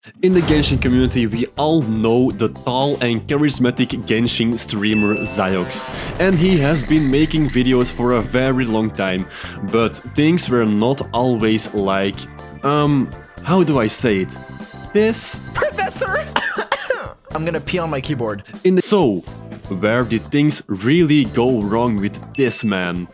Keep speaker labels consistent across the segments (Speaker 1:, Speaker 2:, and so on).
Speaker 1: In the Genshin community, we all know the tall and charismatic Genshin streamer Zyox, and he has been making videos for a very long time, but things were not always like, how do I say it? This?
Speaker 2: Professor! I'm gonna pee on my keyboard.
Speaker 1: So, where did things really go wrong with this man?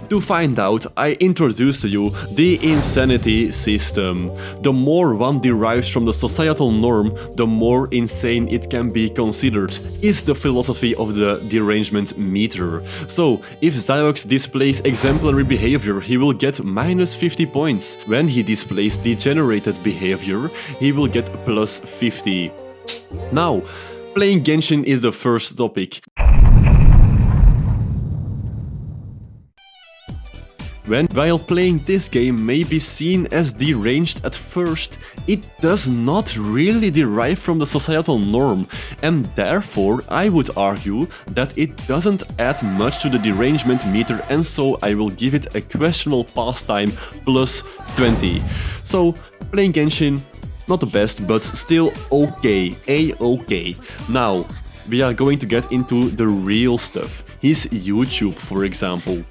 Speaker 1: To find out, I introduce to you the insanity system. The more one derives from the societal norm, the more insane it can be considered, is the philosophy of the derangement meter. So, if Zyox displays exemplary behavior, he will get minus 50 points. When he displays degenerated behavior, he will get plus 50. Now, playing Genshin is the first topic. While playing this game may be seen as deranged at first, it does not really derive from the societal norm, and therefore I would argue that it doesn't add much to the derangement meter, and so I will give it a questionable pastime plus 20. So, playing Genshin, not the best, but still okay, A-okay. Now, we are going to get into the real stuff, his YouTube for example.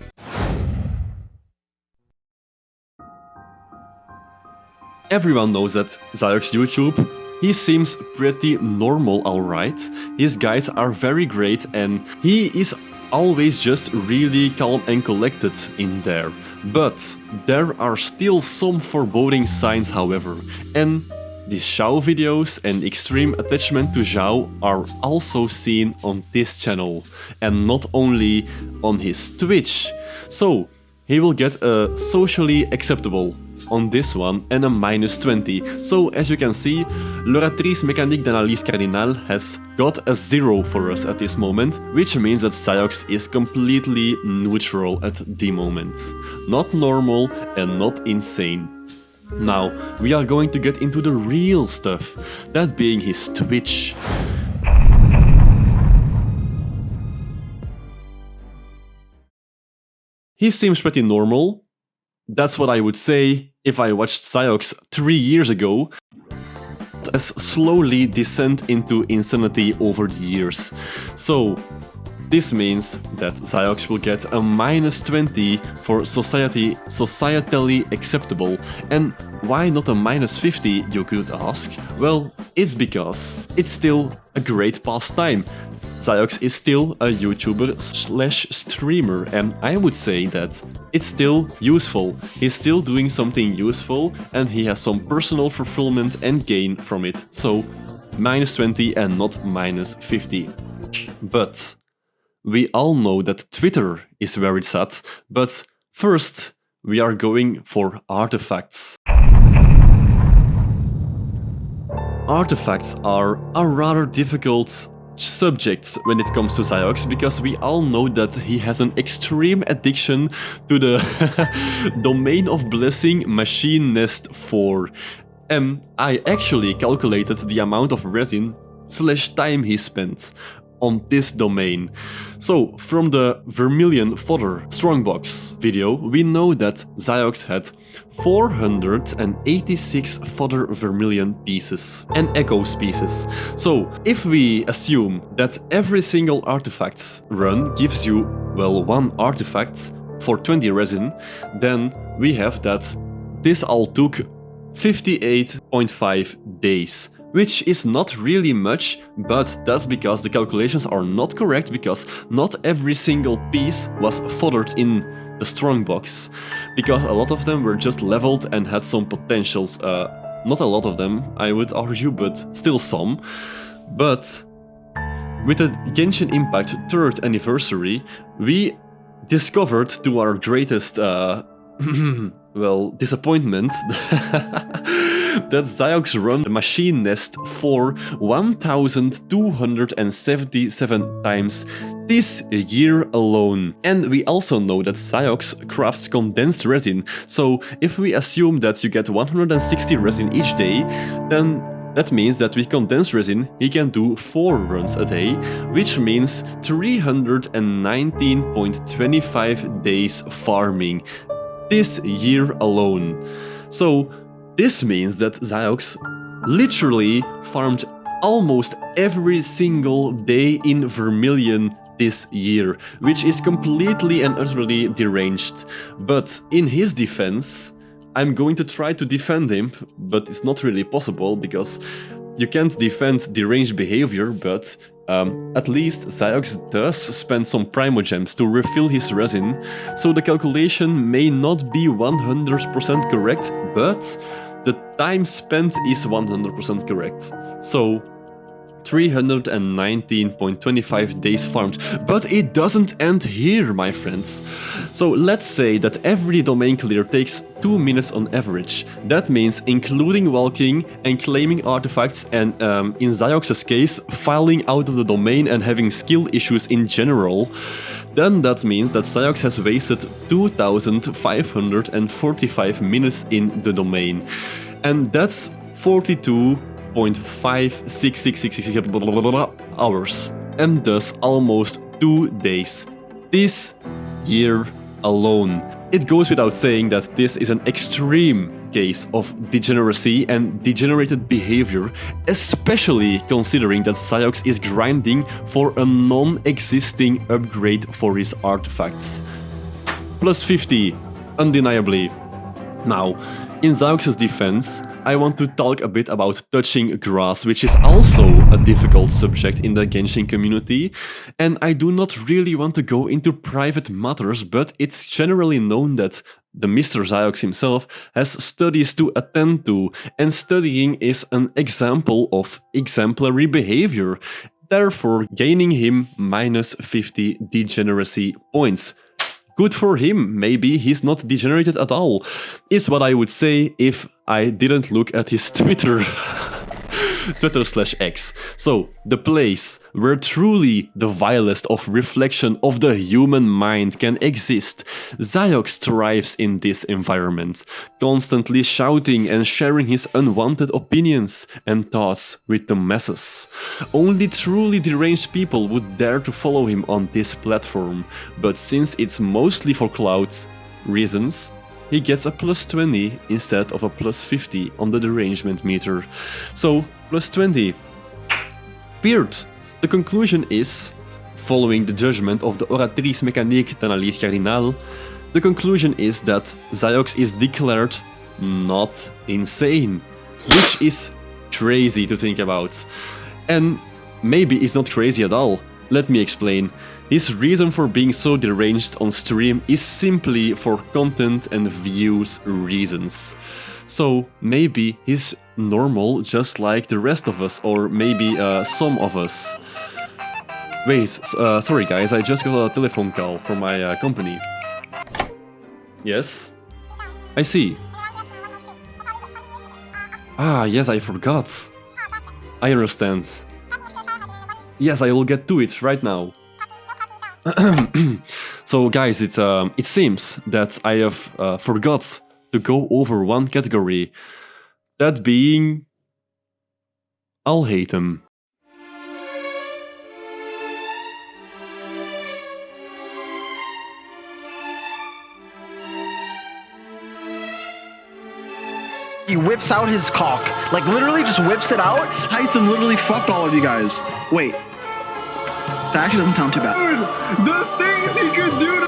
Speaker 1: Everyone knows that Zy0X YouTube, he seems pretty normal, alright. His guides are very great and he is always just really calm and collected in there. But there are still some foreboding signs, however, and the Xiao videos and extreme attachment to Xiao are also seen on this channel, and not only on his Twitch. So, he will get a socially acceptable on this one and a minus 20. So as you can see, l'oratrice mécanique d'analyse cardinale has got a 0 for us at this moment, which means that Zyox is completely neutral at the moment. Not normal and not insane. Now, we are going to get into the real stuff, that being his Twitch. He seems pretty normal. That's what I would say if I watched Zyox 3 years ago, as slowly descend into insanity over the years. So, this means that Zyox will get a minus 20 for societally acceptable. And why not a minus 50, you could ask? Well, it's because it's still a great pastime. Zyox is still a YouTuber slash streamer, and I would say that it's still useful. He's still doing something useful and he has some personal fulfillment and gain from it. So, minus 20 and not minus 50. But we all know that Twitter is where it's at, but first we are going for artifacts. Artifacts are a rather difficult subjects when it comes to Zyox, because we all know that he has an extreme addiction to the domain of blessing machine nest 4. And I actually calculated the amount of resin / time he spent on this domain. So, from the Vermilion Fodder Strongbox video, we know that Zyox had 486 fodder vermilion pieces and echo pieces. So, if we assume that every single artifacts run gives you, well, 1 artifact for 20 resin, then we have that this all took 58.5 days. Which is not really much, but that's because the calculations are not correct, because not every single piece was foddered in the strongbox, because a lot of them were just leveled and had some potentials. Not a lot of them, I would argue, but still some. But with the Genshin Impact 3rd anniversary, we discovered, to our greatest well, disappointment, that Zyox run the machine nest for 1277 times this year alone. And we also know that Zyox crafts condensed resin, so if we assume that you get 160 resin each day, then that means that with condensed resin he can do 4 runs a day, which means 319.25 days farming this year alone. So this means that Zyox literally farmed almost every single day in Vermilion this year, which is completely and utterly deranged. But in his defense, I'm going to try to defend him, but it's not really possible because you can't defend deranged behavior, but at least Zyox does spend some primogems to refill his resin, so the calculation may not be 100% correct, but the time spent is 100% correct. So 319.25 days farmed. But it doesn't end here, my friends. So let's say that every domain clear takes 2 minutes on average. That means including walking and claiming artifacts and, in Zyox's case, filing out of the domain and having skill issues in general. Then that means that Zyox has wasted 2,545 minutes in the domain. And that's 42.56666 hours, and thus almost 2 days. This year alone. It goes without saying that this is an extreme case of degeneracy and degenerated behavior, especially considering that Zyox is grinding for a non-existing upgrade for his artifacts. Plus 50, undeniably. Now, in Zyox's defense, I want to talk a bit about touching grass, which is also a difficult subject in the Genshin community, and I do not really want to go into private matters, but it's generally known that the Mr. Zyox himself has studies to attend to, and studying is an example of exemplary behavior, therefore gaining him minus 50 degeneracy points. Good for him, maybe he's not degenerated at all, is what I would say if I didn't look at his Twitter. Twitter/X. So, the place where truly the vilest of reflection of the human mind can exist. Zyox thrives in this environment, constantly shouting and sharing his unwanted opinions and thoughts with the masses. Only truly deranged people would dare to follow him on this platform, but since it's mostly for clout reasons, he gets a plus 20 instead of a plus 50 on the derangement meter. So, plus 20. Weird. The conclusion is, following the judgment of the oratrice mécanique d'analyse cardinale, the conclusion is that Zyox is declared not insane, which is crazy to think about. And maybe it's not crazy at all. Let me explain. His reason for being so deranged on stream is simply for content and views reasons. So maybe he's normal just like the rest of us, or maybe some of us. Wait, sorry guys, I just got a telephone call from my company. Yes? I see. Ah, yes, I forgot. I understand. Yes, I will get to it right now. So guys, it seems that I have forgot to go over one category, that being I'll hate him.
Speaker 2: He whips out his cock, like literally just whips it out.
Speaker 3: Hytham literally fucked all of you guys. Wait. That actually doesn't sound too bad. Dude, the things he could do to